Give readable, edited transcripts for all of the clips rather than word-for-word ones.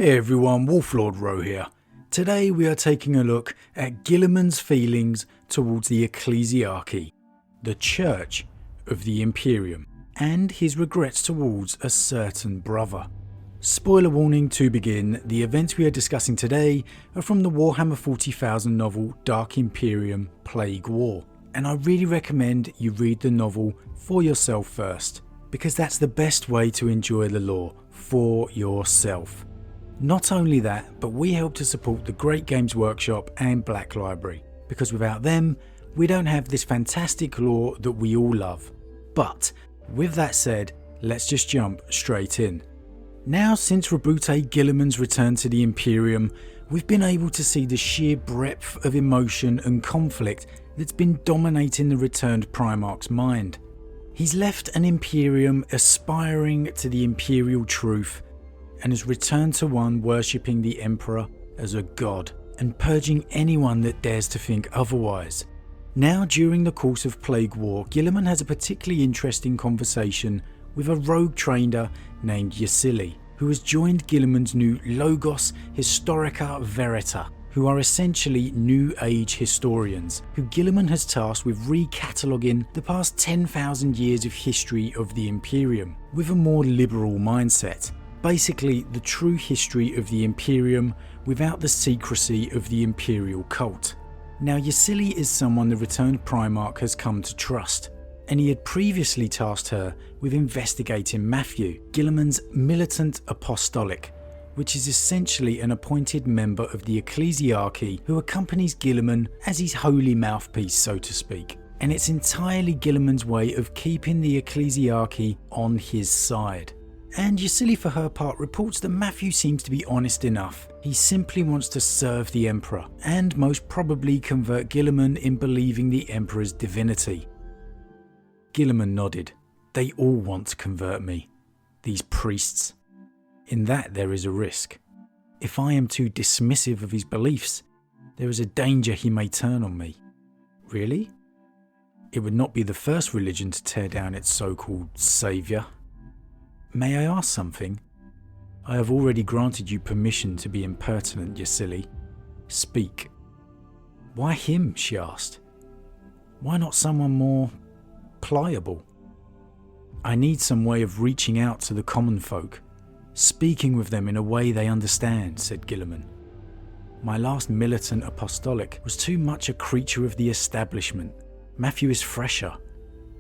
Hey everyone, Wolf Lord Rho here. Today we are taking a look at Guilliman's feelings towards the Ecclesiarchy, the Church of the Imperium, and his regrets towards a certain brother. Spoiler warning to begin, the events we are discussing today are from the Warhammer 40,000 novel Dark Imperium Plague War, and I really recommend you read the novel for yourself first, because that's the best way to enjoy the lore for yourself. Not only that, but we help to support the great Games Workshop and Black Library, because without them, we don't have this fantastic lore that we all love. But with that said, let's just jump straight in. Now, since Roboute Guilliman's return to the Imperium, we've been able to see the sheer breadth of emotion and conflict that's been dominating the returned Primarch's mind. He's left an Imperium aspiring to the Imperial truth, and has returned to one worshipping the Emperor as a god and purging anyone that dares to think otherwise. Now, during the course of Plague War, Guilliman has a particularly interesting conversation with a rogue trader named Yasili, who has joined Guilliman's new Logos Historica Verita, who are essentially New Age historians, who Guilliman has tasked with recataloguing the past 10,000 years of history of the Imperium with a more liberal mindset. Basically, the true history of the Imperium without the secrecy of the Imperial cult. Now, Yasili is someone the returned Primarch has come to trust, and he had previously tasked her with investigating Matthew, Guilliman's militant apostolic, which is essentially an appointed member of the Ecclesiarchy who accompanies Guilliman as his holy mouthpiece, so to speak. And it's entirely Guilliman's way of keeping the Ecclesiarchy on his side. And Yasili, for her part, reports that Matthew seems to be honest enough. He simply wants to serve the Emperor, and most probably convert Guilliman in believing the Emperor's divinity. Guilliman nodded. They all want to convert me, these priests. In that there is a risk. If I am too dismissive of his beliefs, there is a danger he may turn on me. Really? It would not be the first religion to tear down its so-called saviour. May I ask something? I have already granted you permission to be impertinent, Yasili. Speak. Why him, she asked. Why not someone more pliable? I need some way of reaching out to the common folk, speaking with them in a way they understand, said Guilliman. My last militant apostolic was too much a creature of the establishment. Matthew is fresher,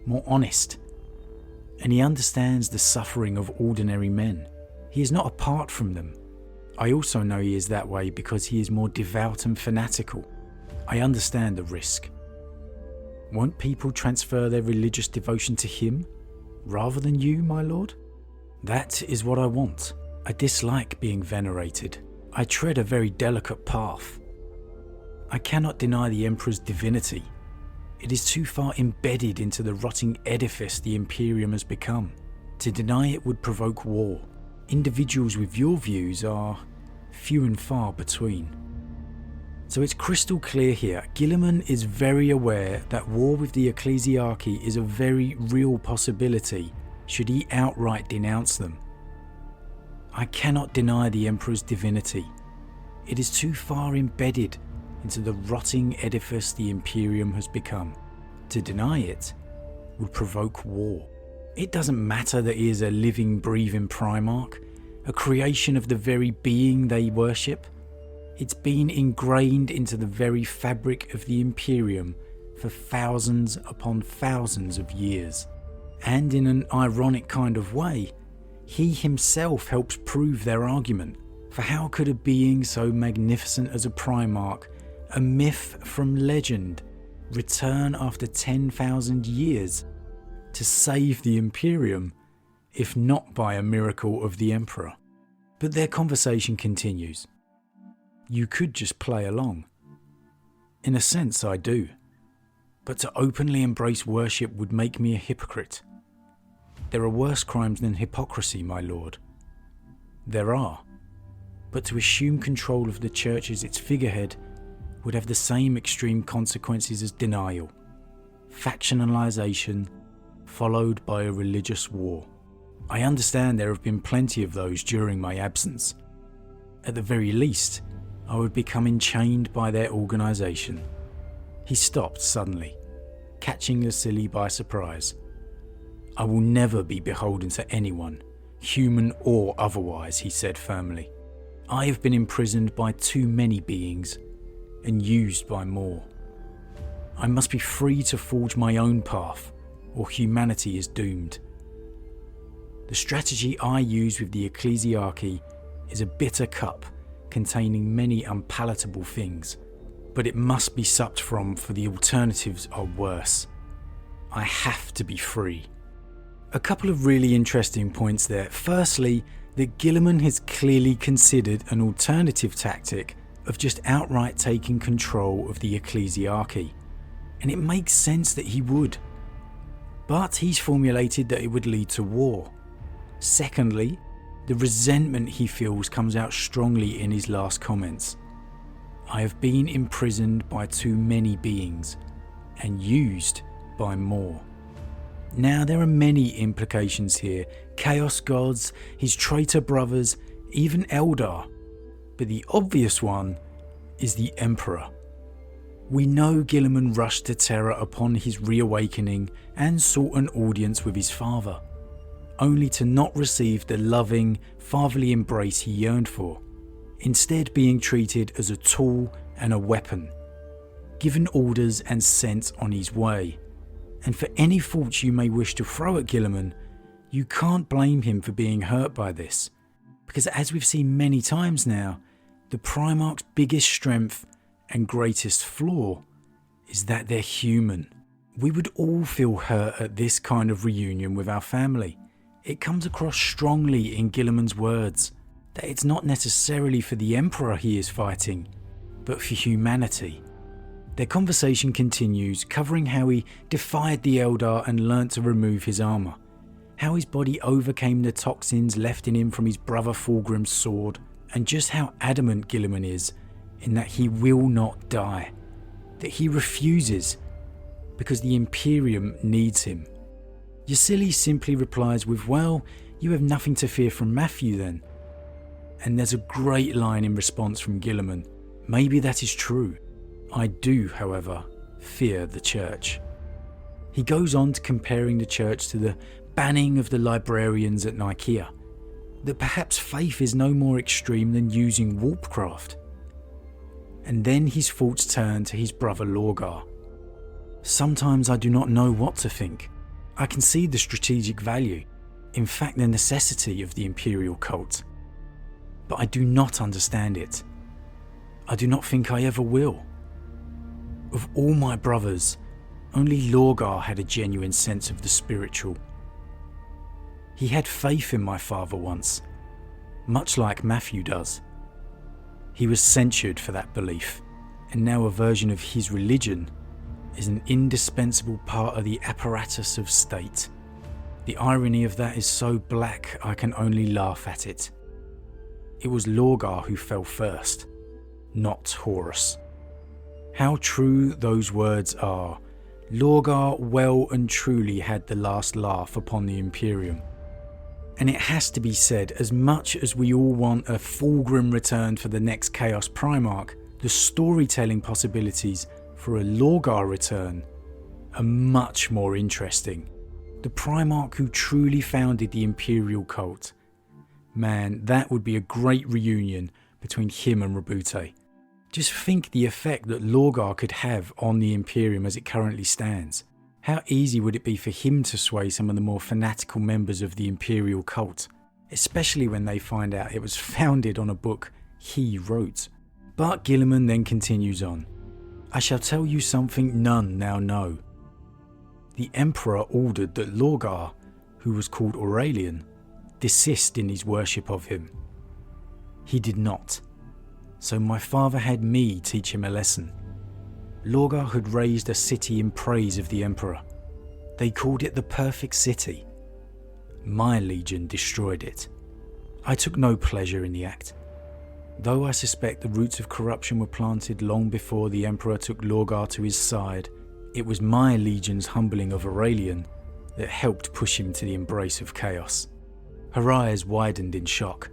more honest, and he understands the suffering of ordinary men. He is not apart from them. I also know he is that way because he is more devout and fanatical. I understand the risk. Won't people transfer their religious devotion to him rather than you, my lord? That is what I want. I dislike being venerated. I tread a very delicate path. I cannot deny the Emperor's divinity. It is too far embedded into the rotting edifice the Imperium has become. To deny it would provoke war. Individuals with your views are few and far between. So it's crystal clear here, Guilliman is very aware that war with the Ecclesiarchy is a very real possibility should he outright denounce them. I cannot deny the Emperor's divinity. It is too far embedded into the rotting edifice the Imperium has become. To deny it would provoke war. It doesn't matter that he is a living, breathing Primarch, a creation of the very being they worship. It's been ingrained into the very fabric of the Imperium for thousands upon thousands of years. And in an ironic kind of way, he himself helps prove their argument. For how could a being so magnificent as a Primarch, a myth from legend, return after 10,000 years to save the Imperium, if not by a miracle of the Emperor? But their conversation continues. You could just play along. In a sense, I do. But to openly embrace worship would make me a hypocrite. There are worse crimes than hypocrisy, my lord. There are. But to assume control of the church as its figurehead would have the same extreme consequences as denial. Factionalization, followed by a religious war. I understand there have been plenty of those during my absence. At the very least, I would become enchained by their organisation. He stopped suddenly, catching Lucilli by surprise. I will never be beholden to anyone, human or otherwise, he said firmly. I have been imprisoned by too many beings and used by more. I must be free to forge my own path, or humanity is doomed. The strategy I use with the Ecclesiarchy is a bitter cup containing many unpalatable things, but it must be supped from, for the alternatives are worse. I have to be free. A couple of really interesting points there. Firstly, that Guilliman has clearly considered an alternative tactic of just outright taking control of the Ecclesiarchy, and it makes sense that he would. But he's formulated that it would lead to war. Secondly, the resentment he feels comes out strongly in his last comments. I have been imprisoned by too many beings and used by more. Now there are many implications here. Chaos gods, his traitor brothers, even Eldar. But the obvious one is the Emperor. We know Guilliman rushed to Terra upon his reawakening and sought an audience with his father, only to not receive the loving, fatherly embrace he yearned for, instead being treated as a tool and a weapon, given orders and sent on his way. And for any faults you may wish to throw at Guilliman, you can't blame him for being hurt by this, because as we've seen many times now, the Primarch's biggest strength and greatest flaw is that they're human. We would all feel hurt at this kind of reunion with our family. It comes across strongly in Guilliman's words that it's not necessarily for the Emperor he is fighting, but for humanity. Their conversation continues, covering how he defied the Eldar and learnt to remove his armour, how his body overcame the toxins left in him from his brother Fulgrim's sword, and just how adamant Guilliman is in that he will not die, that he refuses because the Imperium needs him. Lucilli simply replies with, "Well, you have nothing to fear from Matthew then." And there's a great line in response from Guilliman. Maybe that is true. I do, however, fear the church. He goes on to comparing the church to the banning of the librarians at Nicaea, that perhaps faith is no more extreme than using warpcraft. And then his thoughts turn to his brother Lorgar. Sometimes I do not know what to think. I can see the strategic value, in fact the necessity of the Imperial cult, but I do not understand it. I do not think I ever will. Of all my brothers, only Lorgar had a genuine sense of the spiritual. He had faith in my father once, much like Matthew does. He was censured for that belief, and now a version of his religion is an indispensable part of the apparatus of state. The irony of that is so black I can only laugh at it. It was Lorgar who fell first, not Horus. How true those words are. Lorgar well and truly had the last laugh upon the Imperium. And it has to be said, as much as we all want a Fulgrim return for the next Chaos Primarch, the storytelling possibilities for a Lorgar return are much more interesting. The Primarch who truly founded the Imperial cult. Man, that would be a great reunion between him and Roboute. Just think the effect that Lorgar could have on the Imperium as it currently stands. How easy would it be for him to sway some of the more fanatical members of the Imperial cult, especially when they find out it was founded on a book he wrote. But Guilliman then continues on. I shall tell you something none now know. The Emperor ordered that Lorgar, who was called Aurelian, desist in his worship of him. He did not. So my father had me teach him a lesson. Lorgar had raised a city in praise of the Emperor. They called it the perfect city. My legion destroyed it. I took no pleasure in the act. Though I suspect the roots of corruption were planted long before the Emperor took Lorgar to his side, it was my legion's humbling of Aurelian that helped push him to the embrace of chaos. Her eyes widened in shock.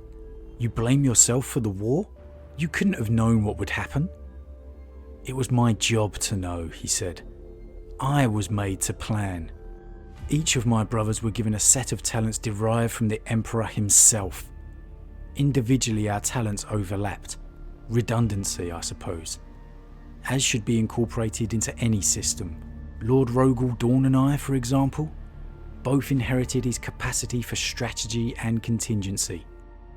You blame yourself for the war? You couldn't have known what would happen. It was my job to know, he said. I was made to plan. Each of my brothers were given a set of talents derived from the Emperor himself. Individually, our talents overlapped. Redundancy, I suppose. As should be incorporated into any system. Lord Rogel, Dawn and I, for example, both inherited his capacity for strategy and contingency.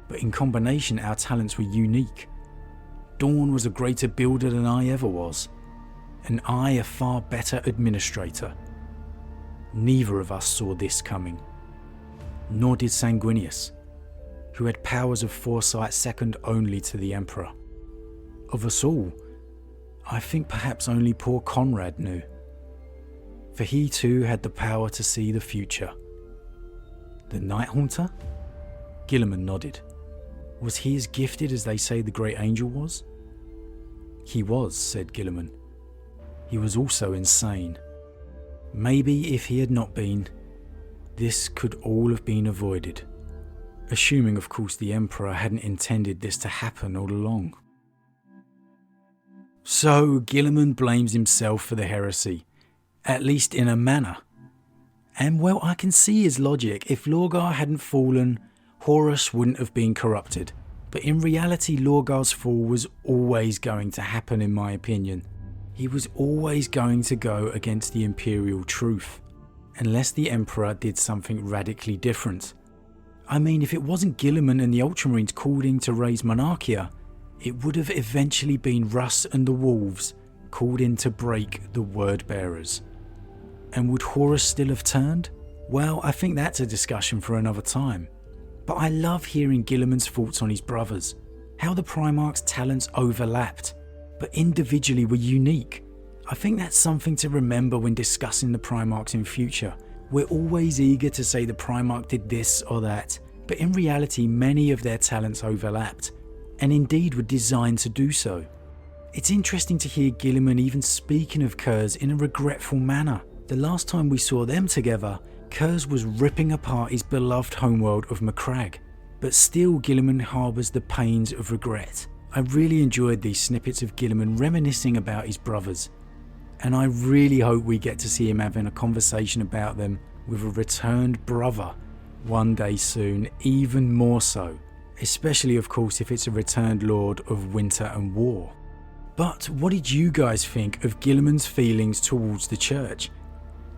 But in combination, our talents were unique. Dawn was a greater builder than I ever was, and I a far better administrator. Neither of us saw this coming. Nor did Sanguinius, who had powers of foresight second only to the Emperor. Of us all, I think perhaps only poor Conrad knew. For he too had the power to see the future. The Night Haunter? Guilliman nodded. Was he as gifted as they say the Great Angel was? He was, said Guilliman. He was also insane. Maybe if he had not been, this could all have been avoided. Assuming, of course, the Emperor hadn't intended this to happen all along. So Guilliman blames himself for the heresy, at least in a manner. And well, I can see his logic. If Lorgar hadn't fallen, Horus wouldn't have been corrupted. But in reality, Lorgar's fall was always going to happen, in my opinion. He was always going to go against the Imperial truth, unless the Emperor did something radically different. I mean, if it wasn't Guilliman and the Ultramarines calling to raise Monarchia, it would have eventually been Russ and the Wolves called in to break the Word Bearers. And would Horus still have turned? Well, I think that's a discussion for another time. But I love hearing Guilliman's thoughts on his brothers, how the Primarch's talents overlapped, but individually were unique. I think that's something to remember when discussing the Primarchs in future. We're always eager to say the Primarch did this or that, but in reality many of their talents overlapped, and indeed were designed to do so. It's interesting to hear Guilliman even speaking of Kurz in a regretful manner. The last time we saw them together, Kurz was ripping apart his beloved homeworld of Macragge, but still Guilliman harbours the pains of regret. I really enjoyed these snippets of Guilliman reminiscing about his brothers, and I really hope we get to see him having a conversation about them with a returned brother one day soon, even more so, especially of course if it's a returned Lord of Winter and War. But what did you guys think of Guilliman's feelings towards the Church?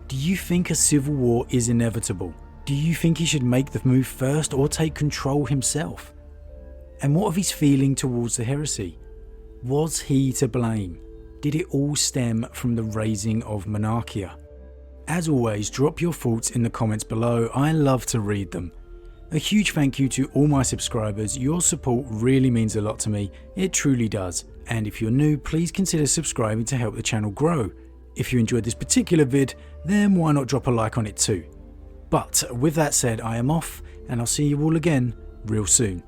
Do you think a civil war is inevitable? Do you think he should make the move first or take control himself? And what of his feeling towards the heresy? Was he to blame? Did it all stem from the raising of Monarchia? As always, drop your thoughts in the comments below. I love to read them. A huge thank you to all my subscribers. Your support really means a lot to me. It truly does. And if you're new, please consider subscribing to help the channel grow. If you enjoyed this particular vid, then why not drop a like on it too? But with that said, I am off, and I'll see you all again real soon.